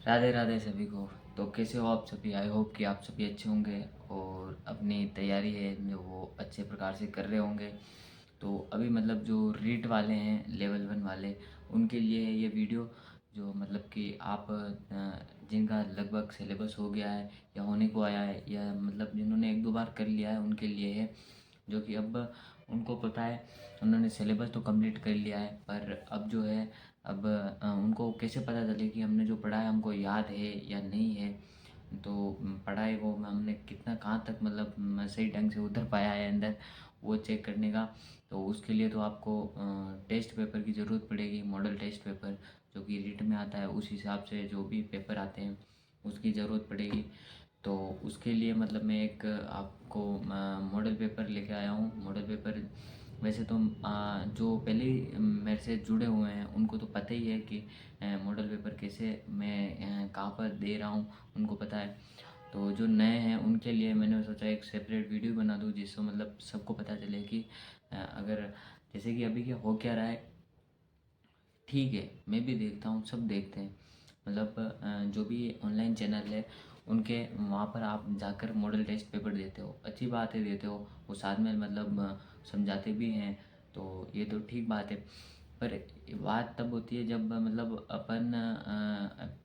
राधे राधे सभी को। तो कैसे हो आप सभी? आई होप कि आप सभी अच्छे होंगे और अपनी तैयारी है जो वो अच्छे प्रकार से कर रहे होंगे। तो अभी मतलब जो रीट वाले हैं लेवल 1 वाले, उनके लिए है ये वीडियो। जो मतलब कि आप जिनका लगभग सिलेबस हो गया है या होने को आया है, या मतलब जिन्होंने एक दो बार कर लिया है उनके लिए है। जो कि अब उनको पता है, उन्होंने सिलेबस तो कंप्लीट कर लिया है, पर अब जो है अब उनको कैसे पता चले कि हमने जो पढ़ा है हमको याद है या नहीं है। तो पढ़ाई वो हमने कितना कहाँ तक मतलब सही ढंग से उतर पाया है अंदर, वो चेक करने का। तो उसके लिए तो आपको टेस्ट पेपर की ज़रूरत पड़ेगी, मॉडल टेस्ट पेपर जो कि रीट में आता है। उस हिसाब से जो भी पेपर आते हैं उसकी ज़रूरत पड़ेगी। तो उसके लिए मतलब मैं एक आपको मॉडल पेपर लेके आया हूँ। मॉडल पेपर वैसे तो जो पहले ही मेरे से जुड़े हुए हैं उनको तो पता ही है कि मॉडल पेपर कैसे मैं कहाँ पर दे रहा हूँ, उनको पता है। तो जो नए हैं उनके लिए मैंने सोचा एक सेपरेट वीडियो बना दूँ जिससे मतलब सबको पता चले कि अगर जैसे कि अभी क्या हो क्या रहा है। ठीक है, मैं भी देखता हूँ, सब देखते हैं। मतलब जो भी ऑनलाइन चैनल है उनके वहाँ पर आप जाकर मॉडल टेस्ट पेपर देते हो, अच्छी बात है देते हो। वो साथ में मतलब समझाते भी हैं, तो ये तो ठीक बात है। पर बात तब होती है जब मतलब अपन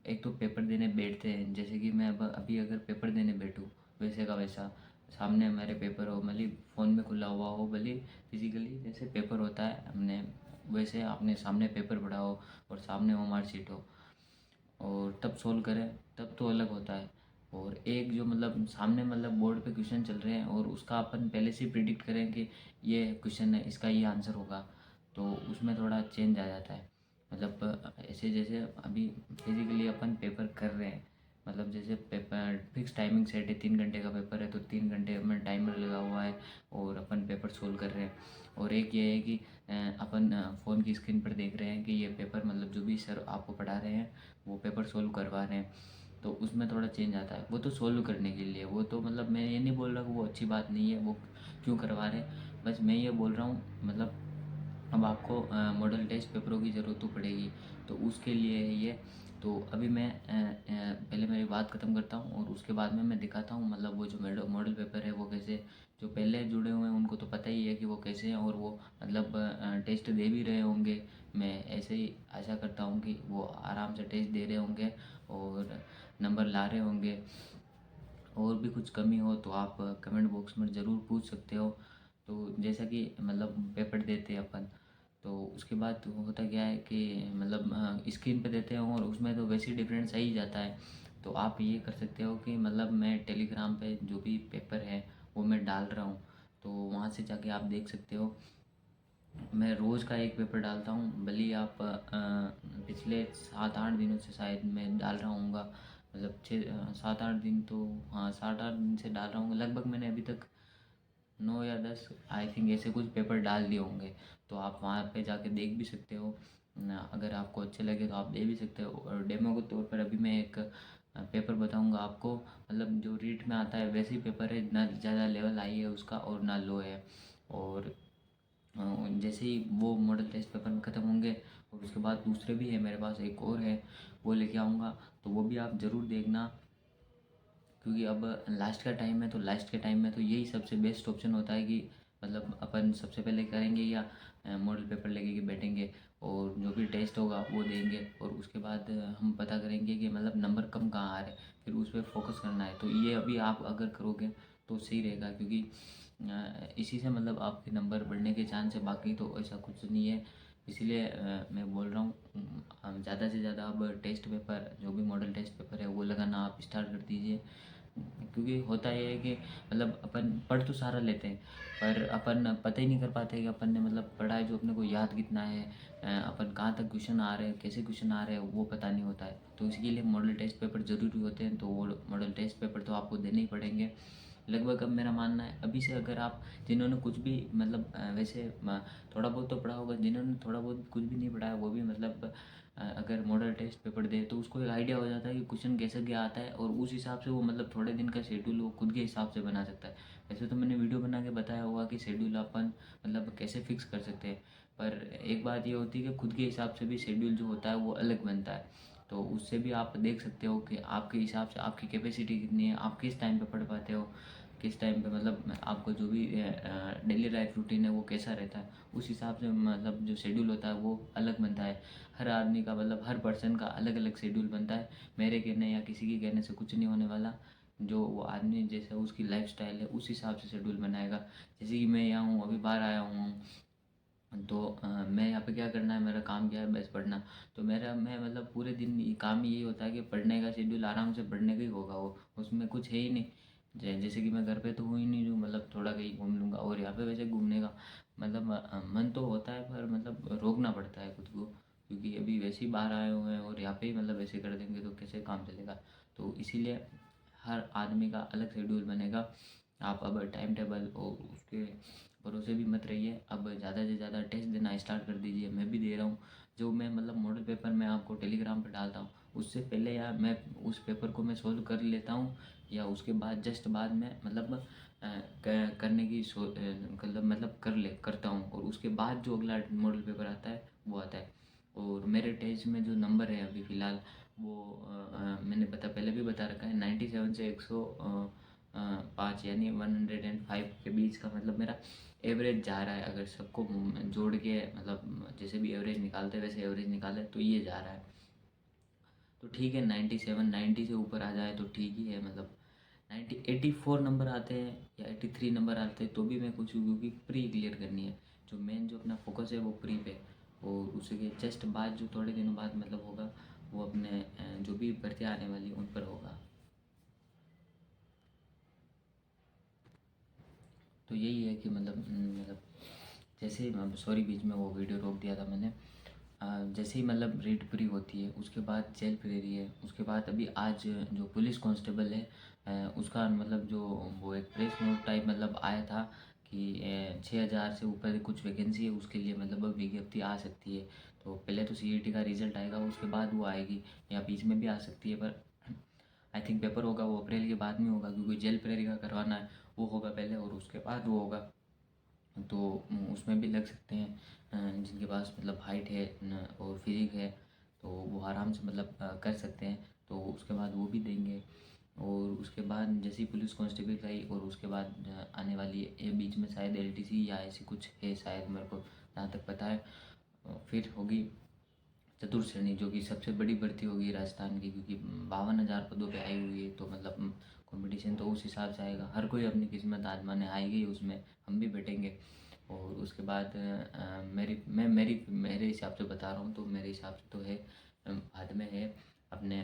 एक तो पेपर देने बैठते हैं। जैसे कि मैं अब अभी अगर पेपर देने बैठूँ वैसे का वैसा, सामने मेरे पेपर हो, भले फ़ोन में खुला हुआ हो, भले फिजिकली जैसे पेपर होता है हमने वैसे आपने सामने पेपर पढ़ा हो और सामने वो मार्कशीट हो, और तब सोल्व करें, तब तो अलग होता है। और एक जो मतलब सामने मतलब बोर्ड पे क्वेश्चन चल रहे हैं और उसका अपन पहले से प्रिडिक्ट करें कि ये क्वेश्चन है, इसका ये आंसर होगा, तो उसमें थोड़ा चेंज आ जाता है। मतलब ऐसे जैसे अभी फिजिकली अपन पेपर कर रहे हैं, मतलब जैसे पेपर फिक्स टाइमिंग सेट है, 3 घंटे का पेपर है तो 3 घंटे में टाइमर लगा हुआ है और अपन पेपर सोल्व कर रहे हैं। और एक ये है कि अपन फ़ोन की स्क्रीन पर देख रहे हैं कि ये पेपर मतलब जो भी सर आपको पढ़ा रहे हैं वो पेपर सोल्व करवा रहे हैं। तो उसमें थोड़ा चेंज आता है, वो तो सोल्व करने के लिए, वो तो मतलब मैं ये नहीं बोल रहा कि वो अच्छी बात नहीं है, वो क्यों करवा रहे हैं। बस मैं ये बोल रहा हूँ मतलब अब आपको मॉडल टेस्ट पेपरों की ज़रूरत तो पड़ेगी, तो उसके लिए है ये। तो अभी मैं पहले मेरी बात ख़त्म करता हूँ और उसके बाद में मैं दिखाता हूँ मतलब वो जो मॉडल पेपर है वो कैसे। जो पहले जुड़े हुए हैं उनको तो पता ही है कि वो कैसे हैं, और वो मतलब टेस्ट दे भी रहे होंगे। मैं ऐसे ही आशा करता हूँ कि वो आराम से टेस्ट दे रहे होंगे और नंबर ला रहे होंगे। और भी कुछ कमी हो तो आप कमेंट बॉक्स में ज़रूर पूछ सकते हो। तो जैसा कि मतलब पेपर देते हैं अपन, तो उसके बाद होता क्या है कि मतलब स्क्रीन पे देते हैं और उसमें तो वैसे ही डिफरेंस आ ही जाता है। तो आप ये कर सकते हो कि मतलब मैं टेलीग्राम पे जो भी पेपर है वो मैं डाल रहा हूँ, तो वहाँ से जाके आप देख सकते हो। मैं रोज़ का एक पेपर डालता हूँ, भले ही आप पिछले 7-8 दिनों से शायद मैं डाल रहा हूँगा। मतलब 7-8 दिन तो, हाँ 7-8 दिन से डाल रहा हूँ लगभग। मैंने अभी तक 9 या 10 आई थिंक ऐसे कुछ पेपर डाल दिए होंगे। तो आप वहाँ पे जाके देख भी सकते हो अगर आपको अच्छे लगे तो आप दे भी सकते हो। और डेमो के तौर पर अभी मैं एक पेपर बताऊंगा आपको, मतलब जो रीट में आता है वैसे ही पेपर है, ना ज़्यादा लेवल हाई है उसका और ना लो है। और जैसे ही वो मॉडल टेस्ट पेपर ख़त्म होंगे और उसके बाद दूसरे भी है मेरे पास, एक और है वो लेके आऊँगा। तो वो भी आप ज़रूर देखना, क्योंकि अब लास्ट का टाइम है। तो लास्ट के टाइम में तो यही सबसे बेस्ट ऑप्शन होता है कि मतलब अपन सबसे पहले करेंगे या मॉडल पेपर लेके के बैठेंगे और जो भी टेस्ट होगा वो देंगे, और उसके बाद हम पता करेंगे कि मतलब नंबर कम कहाँ आ रहे हैं, फिर उस पर फोकस करना है। तो ये अभी आप अगर करोगे तो सही रहेगा, क्योंकि इसी से मतलब आपके नंबर बढ़ने के चांस है, बाकी तो ऐसा कुछ नहीं है। इसीलिए मैं बोल रहा हूँ ज़्यादा से ज़्यादा अब टेस्ट पेपर जो भी मॉडल टेस्ट पेपर है वो लगाना आप स्टार्ट कर दीजिए। क्योंकि होता ये है कि मतलब अपन पढ़ तो सारा लेते हैं, पर अपन पता ही नहीं कर पाते कि अपन ने मतलब पढ़ा है जो अपने को याद कितना है, अपन कहाँ तक क्वेश्चन आ रहे हैं, कैसे क्वेश्चन आ रहे हैं वो पता नहीं होता है। तो इसके लिए मॉडल टेस्ट पेपर ज़रूरी होते हैं, तो वो मॉडल टेस्ट पेपर तो आपको देने ही पड़ेंगे लगभग। अब मेरा मानना है अभी से, अगर आप जिन्होंने कुछ भी मतलब वैसे थोड़ा बहुत तो पढ़ा होगा, जिन्होंने थोड़ा बहुत कुछ भी नहीं पढ़ा है वो भी मतलब अगर मॉडल टेस्ट पेपर दे तो उसको एक आइडिया हो जाता है कि क्वेश्चन कैसे क्या आता है, और उस हिसाब से वो मतलब थोड़े दिन का शेड्यूल वो खुद के हिसाब से बना सकता है। वैसे तो मैंने वीडियो बना के बताया होगा कि शेड्यूल अपन मतलब कैसे फिक्स कर सकते हैं, पर एक बात ये होती है कि खुद के हिसाब से भी शेड्यूल जो होता है वो अलग बनता है। तो उससे भी आप देख सकते हो कि आपके हिसाब से आपकी कैपेसिटी कितनी है, आप किस टाइम पे पढ़ पाते हो, किस टाइम पे मतलब आपको जो भी डेली लाइफ रूटीन है वो कैसा रहता है, उस हिसाब से मतलब जो शेड्यूल होता है वो अलग बनता है। हर आदमी का मतलब हर पर्सन का अलग अलग शेड्यूल बनता है। मेरे कहने या किसी के कहने से कुछ नहीं होने वाला। जो वो आदमी जैसा उसकी लाइफ स्टाइल है उस हिसाब से शेड्यूल बनाएगा। जैसे कि मैं यहाँ हूँ, अभी बाहर आया हूँ, तो मैं यहाँ पे क्या करना है, मेरा काम क्या है, बस पढ़ना। तो मेरा मैं मतलब पूरे दिन काम ही यही होता है कि पढ़ने का शेड्यूल, आराम से पढ़ने का ही होगा वो, उसमें कुछ है ही नहीं। जैसे कि मैं घर पे तो हूँ ही नहीं जो मतलब थोड़ा कहीं घूम लूँगा। और यहाँ पे वैसे घूमने का मतलब मन तो होता है, पर मतलब रोकना पड़ता है खुद को, क्योंकि अभी वैसे ही बाहर आए हुए हैं और यहाँ पे ही मतलब वैसे कर देंगे तो कैसे काम चलेगा। तो इसीलिए हर आदमी का अलग शेड्यूल बनेगा। आप अब टाइम टेबल और उसके भरोसे भी मत रहिए। अब ज़्यादा से ज़्यादा टेस्ट देना स्टार्ट कर दीजिए। मैं भी दे रहा हूँ। जो मैं मतलब मॉडल पेपर मैं आपको टेलीग्राम पे डालता हूँ, उससे पहले या मैं उस पेपर को मैं सोल्व कर लेता हूँ, या उसके बाद जस्ट बाद में मतलब करने की मतलब करता हूँ, और उसके बाद जो अगला मॉडल पेपर आता है वो आता है। और मेरे टेस्ट में जो नंबर है अभी फ़िलहाल वो मैंने पहले भी बता रखा है, 97 से 105 यानी 105 के बीच का मतलब मेरा एवरेज जा रहा है। अगर सबको जोड़ के मतलब जैसे भी एवरेज निकालते हैं वैसे एवरेज निकाले तो ये जा रहा है। तो ठीक है, 97 90 से ऊपर आ जाए तो ठीक ही है। मतलब 84 नंबर आते हैं या 83 नंबर आते हैं तो भी मैं खुश हूँ, क्योंकि प्री क्लियर करनी है। जो मेन जो अपना फोकस है वो प्री पे, और उसके जस्ट बाद जो थोड़े दिनों बाद मतलब होगा वो अपने जो भी भर्तियाँ आने वाली उन पर होगा। तो यही है कि मतलब जैसे ही सॉरी बीच में वो वीडियो रोक दिया था मैंने। जैसे ही मतलब रेड पूरी होती है उसके बाद जेल प्रेरी है, उसके बाद अभी आज जो पुलिस कांस्टेबल है उसका मतलब जो वो एक प्रेस नोट टाइप मतलब आया था कि 6,000 से ऊपर कुछ वैकेंसी है, उसके लिए मतलब अब विज्ञप्ति आ सकती है। तो पहले तो सीईटी का रिजल्ट आएगा, उसके बाद वो आएगी, या बीच में भी आ सकती है। पर आई थिंक पेपर होगा वो अप्रैल के बाद में होगा, क्योंकि जेल प्रेरी का करवाना है, वो होगा पहले और उसके बाद वो होगा। तो उसमें भी लग सकते हैं जिनके पास मतलब हाइट है और फिजिक है, तो वो आराम से मतलब कर सकते हैं। तो उसके बाद वो भी देंगे। और उसके बाद जैसे ही पुलिस कांस्टेबल का ही, और उसके बाद आने वाली ये बीच में शायद एलटीसी या ऐसी कुछ है शायद, मेरे को जहाँ तक पता है। फिर होगी चतुर्थ श्रेणी, जो कि सबसे बड़ी भर्ती होगी राजस्थान की, क्योंकि 52,000 पदों पे आई हुई है। तो मतलब कंपटीशन तो उस हिसाब से आएगा, हर कोई अपनी किस्मत आजमाने आएगी उसमें, हम भी बैठेंगे। और उसके बाद मेरे हिसाब से बता रहा हूँ, तो मेरे हिसाब से तो है बाद में है अपने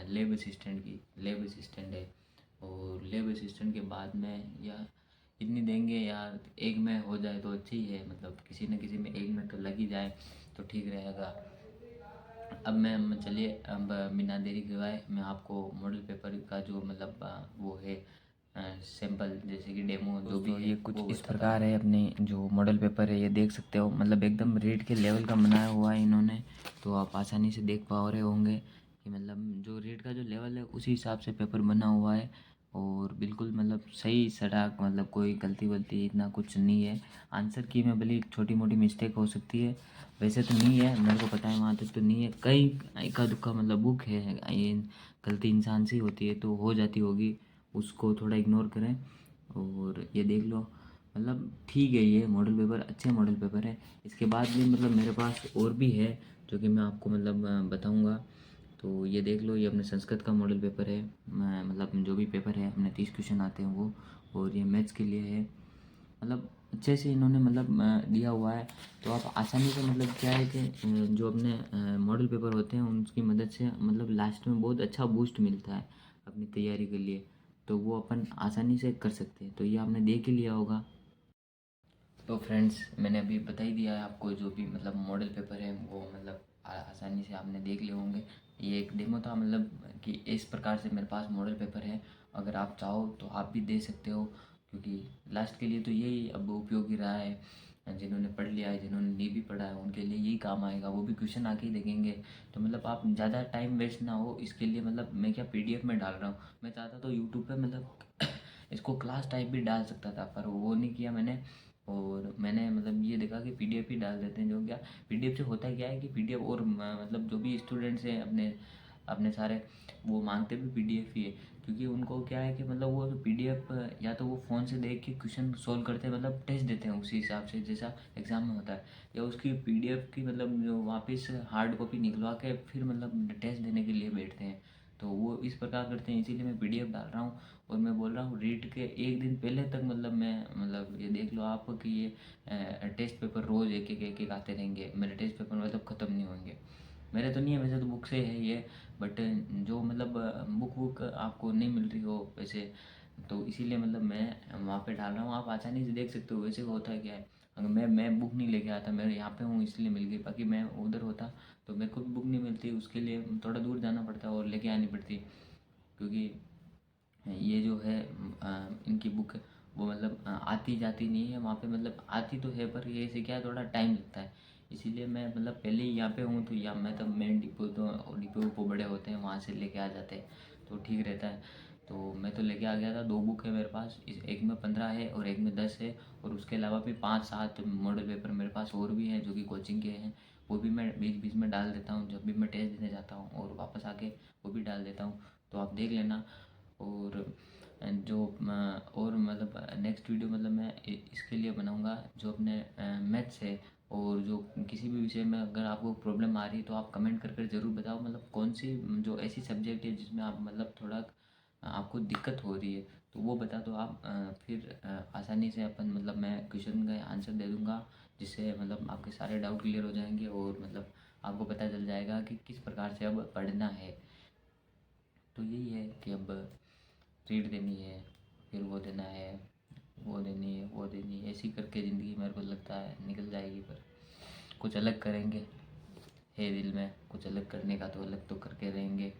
लेब असिस्टेंट की, लेब असिस्टेंट है। और लेब असिस्टेंट के बाद में या इतनी देंगे यार, एक में हो जाए तो अच्छी ही है, मतलब किसी न किसी में एक में तो लग ही जाए तो ठीक रहेगा। अब मैं चलिए अब बिना देरी करवाए मैं आपको मॉडल पेपर का जो मतलब वो है सैंपल, जैसे कि डेमो जो भी है, ये कुछ इस प्रकार है। अपने जो मॉडल पेपर है ये देख सकते हो, मतलब एकदम रेट के लेवल का बनाया हुआ है इन्होंने। तो आप आसानी से देख पा रहे होंगे कि मतलब जो रेट का जो लेवल है उसी हिसाब से पेपर बना हुआ है। और बिल्कुल मतलब सही सड़क, मतलब कोई गलती वलती इतना कुछ नहीं है। आंसर की में भले छोटी मोटी मिस्टेक हो सकती है, वैसे तो नहीं है, मेरे को पता है वहाँ तक तो नहीं है। कई इक्का दुक्का मतलब बुक है, ये गलती इंसान से ही होती है तो हो जाती होगी, उसको थोड़ा इग्नोर करें। और ये देख लो, मतलब ठीक है, ये मॉडल पेपर अच्छे मॉडल पेपर है। इसके बाद भी मतलब मेरे पास और भी है जो कि मैं आपको मतलब बताऊँगा। तो ये देख लो, ये अपने संस्कृत का मॉडल पेपर है। मतलब जो भी पेपर है अपने 30 क्वेश्चन आते हैं वो। और ये मैथ्स के लिए है, मतलब अच्छे से इन्होंने मतलब दिया हुआ है। तो आप आसानी से मतलब क्या है कि जो अपने मॉडल पेपर होते हैं उनकी मदद से मतलब लास्ट में बहुत अच्छा बूस्ट मिलता है अपनी तैयारी के लिए। तो वो अपन आसानी से कर सकते हैं। तो ये आपने देख ही लिया होगा। तो फ्रेंड्स, मैंने अभी बता ही दिया है आपको, जो भी मतलब मॉडल पेपर है वो मतलब आसानी से आपने देख लिए होंगे। ये एक डेमो था, मतलब कि इस प्रकार से मेरे पास मॉडल पेपर है। अगर आप चाहो तो आप भी दे सकते हो, क्योंकि लास्ट के लिए तो यही अब उपयोगी रहा है। जिन्होंने पढ़ लिया है, जिन्होंने नहीं भी पढ़ा है, उनके लिए यही काम आएगा, वो भी क्वेश्चन आके ही देखेंगे। तो मतलब आप ज़्यादा टाइम वेस्ट ना हो इसके लिए, मतलब मैं क्या पीडीएफ में डाल रहा हूँ। मैं चाहता तो यूट्यूब पे मतलब इसको क्लास टाइप भी डाल सकता था, पर वो नहीं किया मैंने। और मैंने मतलब ये देखा कि पीडीएफ ही डाल देते हैं, जो क्या पीडीएफ से होता क्या है कि पीडीएफ और मतलब जो भी स्टूडेंट्स हैं अपने अपने सारे, वो मांगते भी पीडीएफ ही है। क्योंकि उनको क्या है कि मतलब वो पीडीएफ या तो वो फ़ोन से देख के क्वेश्चन सोल्व करते हैं, मतलब टेस्ट देते हैं उसी हिसाब से जैसा एग्ज़ाम में होता है, या उसकी पीडीएफ की मतलब जो वापस हार्ड कॉपी निकलवा के फिर मतलब टेस्ट देने के लिए बैठते हैं। तो वो इस प्रकार करते हैं, इसीलिए मैं पीडीएफ डाल रहा हूँ। और मैं बोल रहा हूँ रीट के एक दिन पहले तक मतलब मैं मतलब ये देख लो आप कि ये टेस्ट पेपर रोज़ एक एक आते रहेंगे, मेरे टेस्ट पेपर मतलब ख़त्म नहीं होंगे। मेरे तो नहीं है वैसे, तो बुक से है ये, बट जो मतलब बुक आपको नहीं मिल रही हो वैसे, तो इसीलिए मतलब मैं वहाँ पे डाल रहा हूँ, आप आसानी से देख सकते हो। वैसे होता है क्या है, अगर मैं बुक नहीं लेके आता, मैं यहाँ पे हूँ इसलिए मिल गई, बाकी मैं उधर होता तो मेरे को भी बुक नहीं मिलती, उसके लिए थोड़ा दूर जाना पड़ता और लेके आनी पड़ती। क्योंकि ये जो है इनकी बुक वो मतलब आती जाती नहीं है वहाँ पे, मतलब आती तो है पर ये से क्या है, थोड़ा टाइम लगता है। इसीलिए मैं मतलब पहले ही यहाँ पे हूँ, तो यहाँ मैं तब मेन डिपो, तो डिपो बड़े होते हैं वहाँ से लेके आ जाते हैं, तो ठीक रहता है। तो मैं तो लेके आ गया था, 2 बुक है मेरे पास, इस एक में 15 है और एक में 10 है। और उसके अलावा भी 5-7 मॉडल पेपर मेरे पास और भी हैं जो कि कोचिंग के हैं, वो भी मैं बीच बीच में डाल देता हूँ जब भी मैं टेस्ट देने जाता हूँ, और वापस आके वो भी डाल देता हूँ, तो आप देख लेना। और जो और मतलब नेक्स्ट वीडियो मतलब मैं इसके लिए बनाऊंगा जो अपने मैथ्स है, और जो किसी भी विषय में अगर आपको प्रॉब्लम आ रही है तो आप कमेंट कर कर ज़रूर बताओ, मतलब कौन सी जो ऐसी सब्जेक्ट है जिसमें आप मतलब थोड़ा आपको दिक्कत हो रही है, तो वो बता दो आप। फिर आसानी से अपन मतलब मैं क्वेश्चन का आंसर दे दूंगा, जिससे मतलब आपके सारे डाउट क्लियर हो जाएंगे, और मतलब आपको पता चल जाएगा कि किस प्रकार से अब पढ़ना है। तो यही है कि अब रीड देनी है, फिर वो देना है, वो देनी है, वो देनी है, ऐसी करके ज़िंदगी मेरे को लगता है निकल जाएगी। पर कुछ अलग करेंगे, है दिल में कुछ अलग करने का, तो अलग तो करके रहेंगे।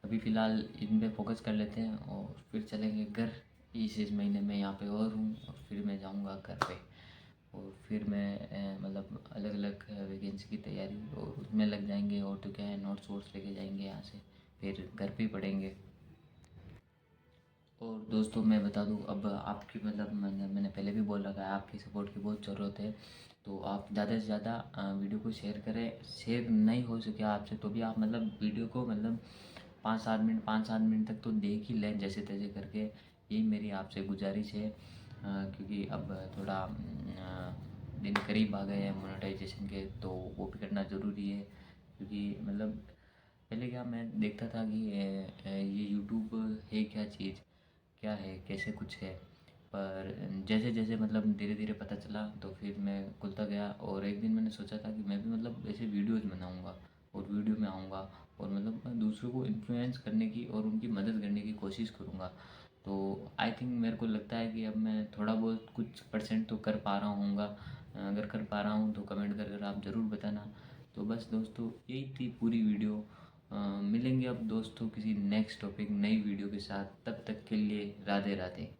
अभी फ़िलहाल इन पे फोकस कर लेते हैं और फिर चलेंगे घर। इस महीने में यहाँ पे और हूँ, और फिर मैं जाऊँगा घर पे, और फिर मैं मतलब अलग अलग वैकेंसी की तैयारी और उसमें लग जाएंगे। और तो क्या है, नोट्स वोट्स लेके जाएंगे यहाँ से, फिर घर पे ही पढ़ेंगे। और दोस्तों मैं बता दूं, अब आपकी मतलब मैंने पहले भी बोल रखा है, आपकी सपोर्ट की बहुत ज़रूरत है। तो आप ज़्यादा से ज़्यादा वीडियो को शेयर करें। शेयर नहीं हो सके आपसे तो भी आप मतलब वीडियो को मतलब 5-7 मिनट तक तो देख ही लें जैसे तैसे करके, यही मेरी आपसे गुजारिश है। क्योंकि अब थोड़ा दिन करीब आ गए हैं मोनेटाइजेशन के, तो वो भी करना ज़रूरी है। क्योंकि मतलब पहले क्या मैं देखता था कि ये यूट्यूब है क्या चीज़, क्या है, कैसे कुछ है। पर जैसे जैसे मतलब धीरे धीरे पता चला, तो फिर मैं खुलता गया, और एक दिन मैंने सोचा था कि मैं भी मतलब ऐसे वीडियोज़ बनाऊंगा और वीडियो में आऊँगा, और मतलब मैं दूसरों को इन्फ्लुएंस करने की और उनकी मदद करने की कोशिश करूँगा। तो आई थिंक मेरे को लगता है कि अब मैं थोड़ा बहुत कुछ परसेंट तो कर पा रहा हूँगा। अगर कर पा रहा हूँ तो कमेंट कर कर आप ज़रूर बताना। तो बस दोस्तों यही थी पूरी वीडियो। मिलेंगे अब दोस्तों किसी नेक्स्ट टॉपिक नई वीडियो के साथ, तब तक के लिए राधे राधे।